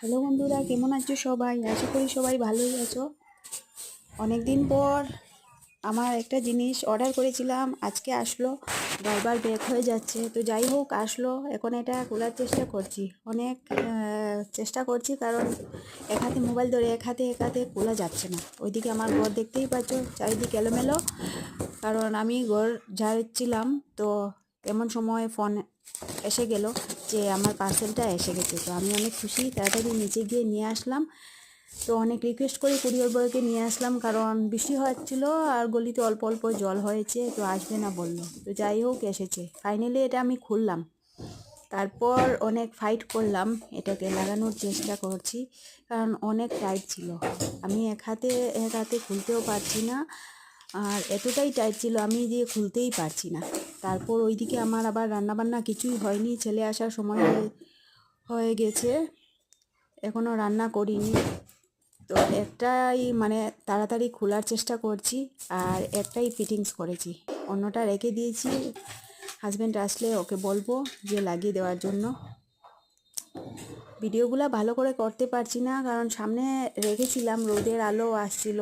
Hello বন্ধুরা, কেমন আছো সবাই? আশা করি সবাই ভালোই আছো। অনেক দিন পর আমার একটা জিনিস অর্ডার করেছিলাম, আজকে আসলো। বারবার ব্যাক হয়ে যাচ্ছে, তো যাই হোক আসলো। এখন এটা খোলার চেষ্টা করছি, অনেক চেষ্টা করছি, কারণ এক হাতে মোবাইল ধরে এক হাতে খোলা যাচ্ছে না। ওইদিকে আমার ঘর দেখতেই পাচ্ছ, চারিদিকে এলোমেলো, কারণ আমি ঘর ঝাড়ছিলাম। তো এমন সময় ফোন এসে গেল যে আমার পার্সেলটা এসে গেছে। তো আমি অনেক খুশি, তাড়াতাড়ি নিচে গিয়ে নিয়ে আসলাম। তো অনেক রিকোয়েস্ট করে কুরিয়ার বয়কে নিয়ে আসলাম, কারণ বৃষ্টি হচ্ছিল আর গলিতে অল্প অল্প জল হয়েছে, তো আসবে না বললো। তো যাই হোক এসেছে ফাইনালি। এটা আমি খুললাম, তারপর অনেক ফাইট করলাম, এটাকে লাগানোর চেষ্টা করছি, কারণ অনেক টাইট ছিল। আমি এক হাতে খুলতেও পারছি না, আর এতটাই টাইট ছিল আমি দিয়ে খুলতেই পারছি না। তারপর ওইদিকে আমার আবার রান্নাবান্না কিছুই হয়নি, ছেলে আসার সময় হয়ে গেছে, এখনও রান্না করিনি। তো একটাই মানে তাড়াতাড়ি খোলার চেষ্টা করছি, আর একটাই ফিটিংস করেছি, অন্যটা রেখে দিয়েছি। হাজব্যান্ড আসলে ওকে বলবো যে লাগিয়ে দেওয়ার জন্য। ভিডিওগুলো ভালো করে করতে পারছি না, কারণ সামনে রেখেছিলাম, রোদের আলো আসছিল,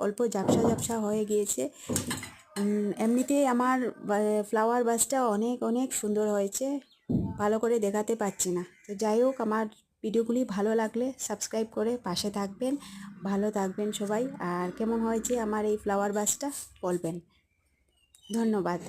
অল্প ঝাপসা ঝাপসা হয়ে গিয়েছে। এমনিতেই আমার ফ্লাওয়ার বাসটা অনেক অনেক সুন্দর হয়েছে, ভালো করে দেখাতে পারছি না। তো যাই হোক, আমার ভিডিওগুলি ভালো লাগলে সাবস্ক্রাইব করে পাশে থাকবেন। ভালো থাকবেন সবাই, আর কেমন হয়েছে আমার এই ফ্লাওয়ার বাসটা বলবেন। ধন্যবাদ।